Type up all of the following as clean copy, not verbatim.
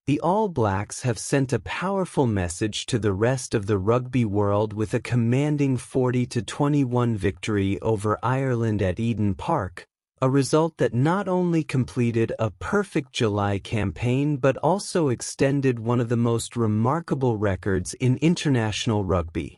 The All Blacks have sent a powerful message to the rest of the rugby world with a commanding 40-21 victory over Ireland at Eden Park, a result that not only completed a perfect July campaign but also extended one of the most remarkable records in international rugby.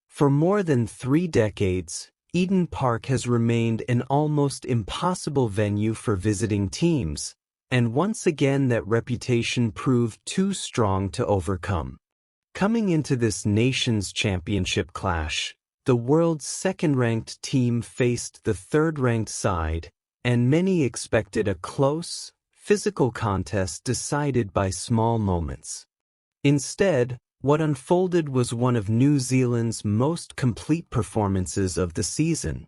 For more than 3 decades, Eden Park has remained an almost impossible venue for visiting teams, and once again that reputation proved too strong to overcome. Coming into this nation's championship clash, the world's second-ranked team faced the third-ranked side, and many expected a close, physical contest decided by small moments. Instead, what unfolded was one of New Zealand's most complete performances of the season.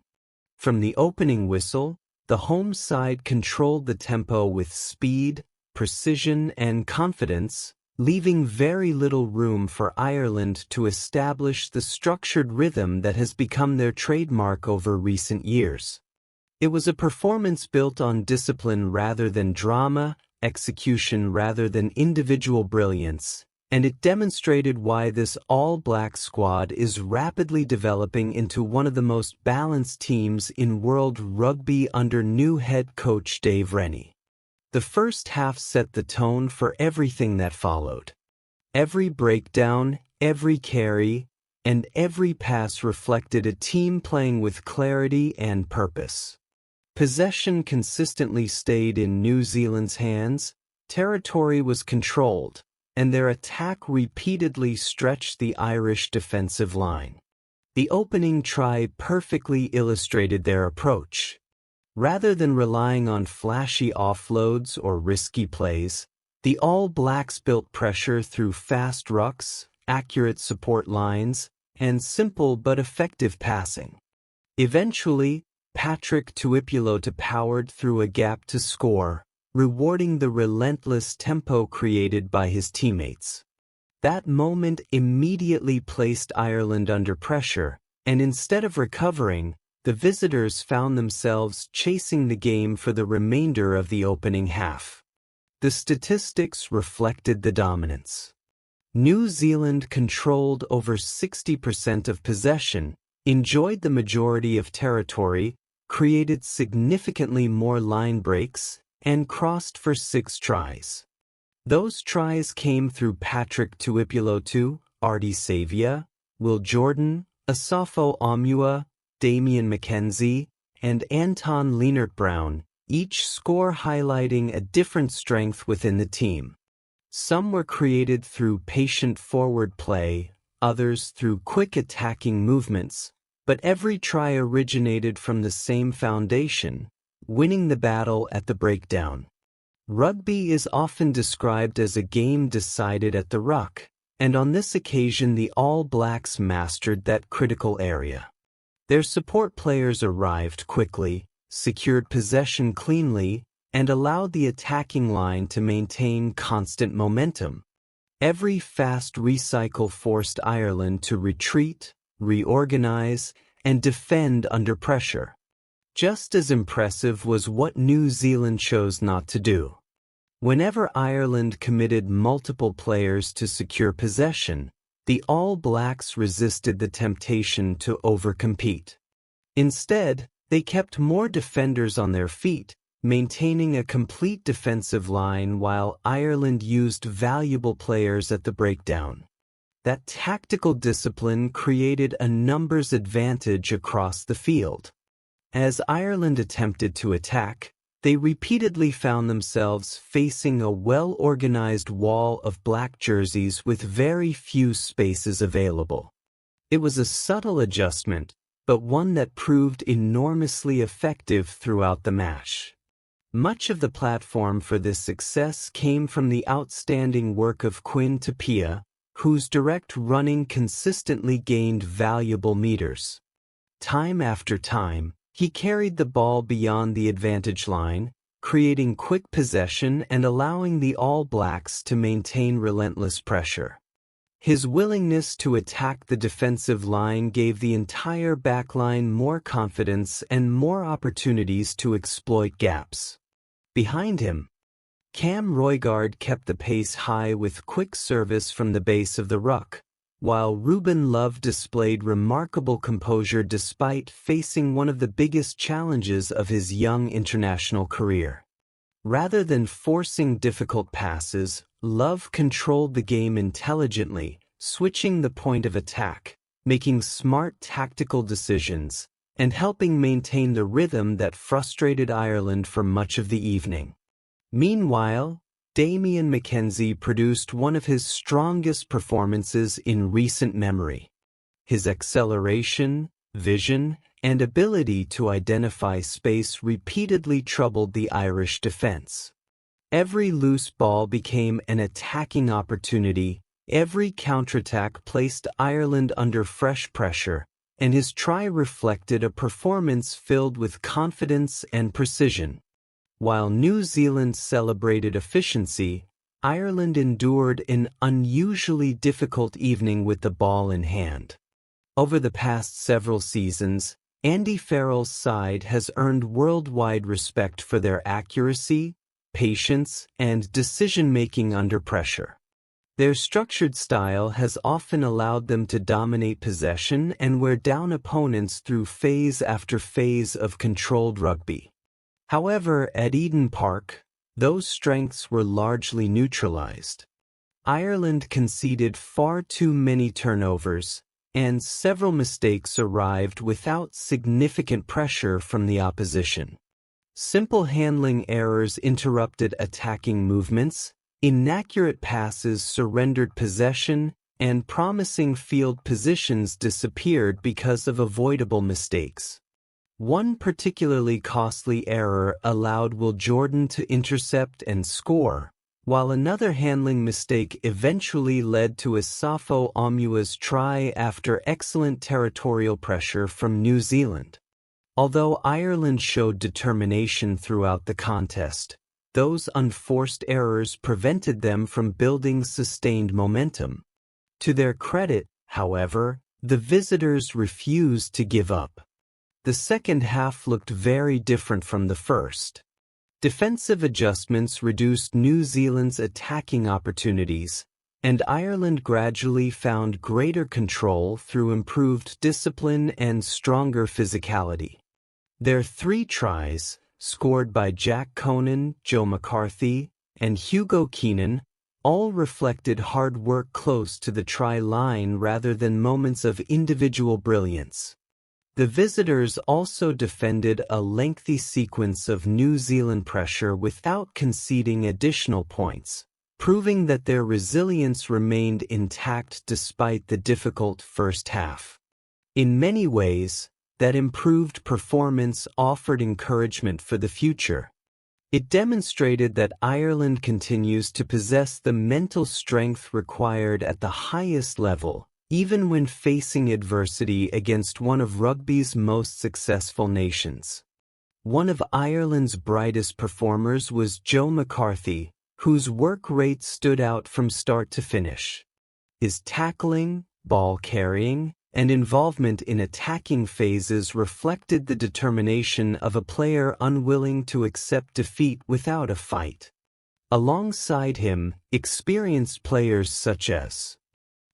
From the opening whistle, the home side controlled the tempo with speed, precision, and confidence, leaving very little room for Ireland to establish the structured rhythm that has become their trademark over recent years. It was a performance built on discipline rather than drama, execution rather than individual brilliance, and it demonstrated why this all-black squad is rapidly developing into one of the most balanced teams in world rugby under new head coach Dave Rennie. The first half set the tone for everything that followed. Every breakdown, every carry, and every pass reflected a team playing with clarity and purpose. Possession consistently stayed in New Zealand's hands, territory was controlled, and their attack repeatedly stretched the Irish defensive line. The opening try perfectly illustrated their approach. Rather than relying on flashy offloads or risky plays, the All Blacks built pressure through fast rucks, accurate support lines, and simple but effective passing. Eventually, Patrick Tuipulotu powered through a gap to score, rewarding the relentless tempo created by his teammates. That moment immediately placed Ireland under pressure, and instead of recovering, the visitors found themselves chasing the game for the remainder of the opening half. The statistics reflected the dominance. New Zealand controlled over 60% of possession, enjoyed the majority of territory, created significantly more line breaks, and crossed for 6 tries. Those tries came through Patrick Tuipulotu, Artie Savia, Will Jordan, Asafo Omua, Damian McKenzie, and Anton Lienert-Brown, each score highlighting a different strength within the team. Some were created through patient forward play, others through quick attacking movements, but every try originated from the same foundation: winning the battle at the breakdown. Rugby is often described as a game decided at the ruck, and on this occasion the All Blacks mastered that critical area. Their support players arrived quickly, secured possession cleanly, and allowed the attacking line to maintain constant momentum. Every fast recycle forced Ireland to retreat, reorganize, and defend under pressure. Just as impressive was what New Zealand chose not to do. Whenever Ireland committed multiple players to secure possession, the All Blacks resisted the temptation to overcompete. Instead, they kept more defenders on their feet, maintaining a complete defensive line while Ireland used valuable players at the breakdown. That tactical discipline created a numbers advantage across the field. As Ireland attempted to attack, they repeatedly found themselves facing a well-organized wall of black jerseys with very few spaces available. It was a subtle adjustment, but one that proved enormously effective throughout the match. Much of the platform for this success came from the outstanding work of Quinn Tapia, whose direct running consistently gained valuable meters. Time after time, he carried the ball beyond the advantage line, creating quick possession and allowing the All Blacks to maintain relentless pressure. His willingness to attack the defensive line gave the entire backline more confidence and more opportunities to exploit gaps. Behind him, Cam Roygaard kept the pace high with quick service from the base of the ruck, while Ruben Love displayed remarkable composure despite facing one of the biggest challenges of his young international career. Rather than forcing difficult passes, Love controlled the game intelligently, switching the point of attack, making smart tactical decisions, and helping maintain the rhythm that frustrated Ireland for much of the evening. Meanwhile, Damien McKenzie produced one of his strongest performances in recent memory. His acceleration, vision, and ability to identify space repeatedly troubled the Irish defense. Every loose ball became an attacking opportunity, every counterattack placed Ireland under fresh pressure, and his try reflected a performance filled with confidence and precision. While New Zealand celebrated efficiency, Ireland endured an unusually difficult evening with the ball in hand. Over the past several seasons, Andy Farrell's side has earned worldwide respect for their accuracy, patience, and decision-making under pressure. Their structured style has often allowed them to dominate possession and wear down opponents through phase after phase of controlled rugby. However, at Eden Park, those strengths were largely neutralized. Ireland conceded far too many turnovers, and several mistakes arrived without significant pressure from the opposition. Simple handling errors interrupted attacking movements, inaccurate passes surrendered possession, and promising field positions disappeared because of avoidable mistakes. One particularly costly error allowed Will Jordan to intercept and score, while another handling mistake eventually led to Isafo Omua's try after excellent territorial pressure from New Zealand. Although Ireland showed determination throughout the contest, those unforced errors prevented them from building sustained momentum. To their credit, however, the visitors refused to give up. The second half looked very different from the first. Defensive adjustments reduced New Zealand's attacking opportunities, and Ireland gradually found greater control through improved discipline and stronger physicality. Their 3 tries, scored by Jack Conan, Joe McCarthy, and Hugo Keenan, all reflected hard work close to the try line rather than moments of individual brilliance. The visitors also defended a lengthy sequence of New Zealand pressure without conceding additional points, proving that their resilience remained intact despite the difficult first half. In many ways, that improved performance offered encouragement for the future. It demonstrated that Ireland continues to possess the mental strength required at the highest level, even when facing adversity against one of rugby's most successful nations. One of Ireland's brightest performers was Joe McCarthy, whose work rate stood out from start to finish. His tackling, ball carrying, and involvement in attacking phases reflected the determination of a player unwilling to accept defeat without a fight. Alongside him, experienced players such as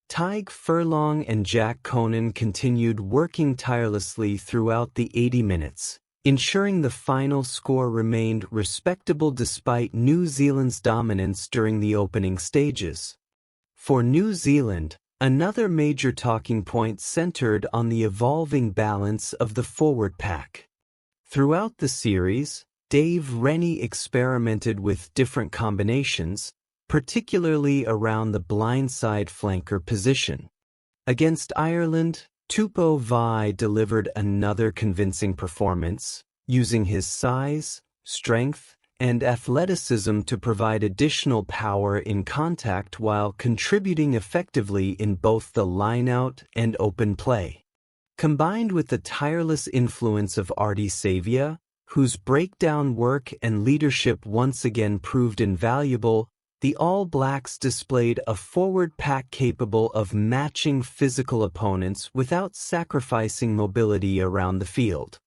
Tadhg Furlong and Jack Conan continued working tirelessly throughout the 80 minutes, ensuring the final score remained respectable despite New Zealand's dominance during the opening stages. For New Zealand, another major talking point centered on the evolving balance of the forward pack. Throughout the series, Dave Rennie experimented with different combinations, particularly around the blindside flanker position. Against Ireland, Tupou Vaa'i delivered another convincing performance, using his size, strength, and athleticism to provide additional power in contact while contributing effectively in both the lineout and open play. Combined with the tireless influence of Artie Savia, whose breakdown work and leadership once again proved invaluable, the All Blacks displayed a forward pack capable of matching physical opponents without sacrificing mobility around the field.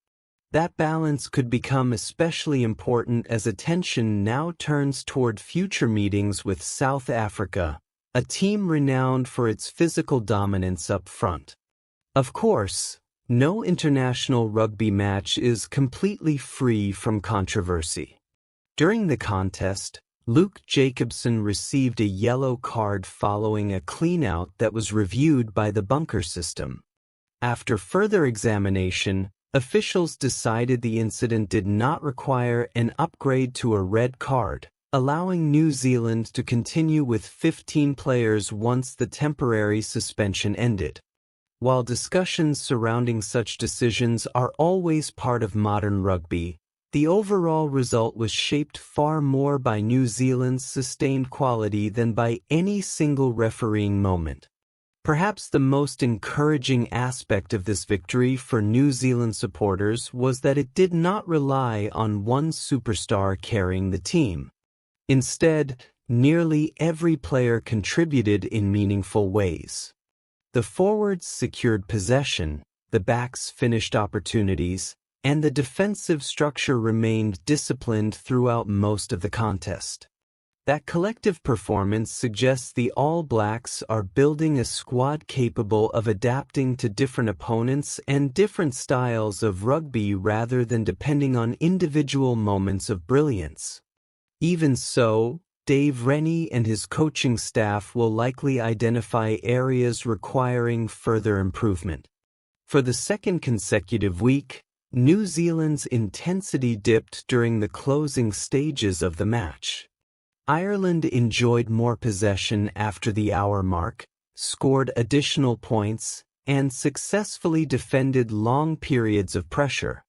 That balance could become especially important as attention now turns toward future meetings with South Africa, a team renowned for its physical dominance up front. Of course, no international rugby match is completely free from controversy. During the contest, Luke Jacobson received a yellow card following a clean-out that was reviewed by the bunker system. After further examination, officials decided the incident did not require an upgrade to a red card, allowing New Zealand to continue with 15 players once the temporary suspension ended. While discussions surrounding such decisions are always part of modern rugby, the overall result was shaped far more by New Zealand's sustained quality than by any single refereeing moment. Perhaps the most encouraging aspect of this victory for New Zealand supporters was that it did not rely on one superstar carrying the team. Instead, nearly every player contributed in meaningful ways. The forwards secured possession, the backs finished opportunities, and the defensive structure remained disciplined throughout most of the contest. That collective performance suggests the All Blacks are building a squad capable of adapting to different opponents and different styles of rugby rather than depending on individual moments of brilliance. Even so, Dave Rennie and his coaching staff will likely identify areas requiring further improvement. For the second consecutive week, New Zealand's intensity dipped during the closing stages of the match. Ireland enjoyed more possession after the hour mark, scored additional points, and successfully defended long periods of pressure.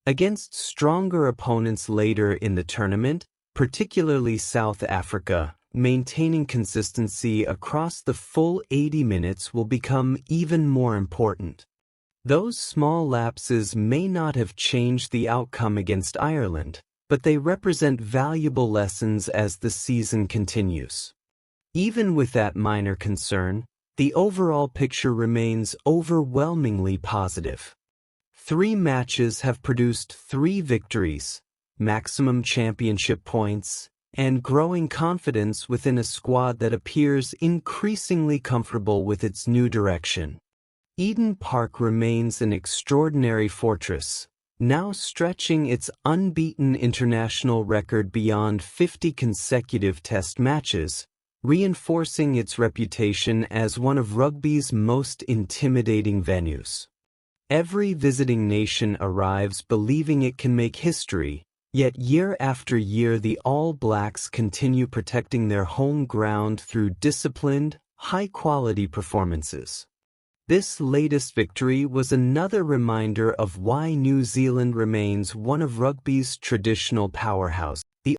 Against stronger opponents later in the tournament, particularly South Africa, maintaining consistency across the full 80 minutes will become even more important. Those small lapses may not have changed the outcome against Ireland, but they represent valuable lessons as the season continues. Even with that minor concern, the overall picture remains overwhelmingly positive. 3 matches have produced 3 victories, maximum championship points, and growing confidence within a squad that appears increasingly comfortable with its new direction. Eden Park remains an extraordinary fortress, now stretching its unbeaten international record beyond 50 consecutive Test matches, reinforcing its reputation as one of rugby's most intimidating venues. Every visiting nation arrives believing it can make history, yet year after year the All Blacks continue protecting their home ground through disciplined, high-quality performances. This latest victory was another reminder of why New Zealand remains one of rugby's traditional powerhouses.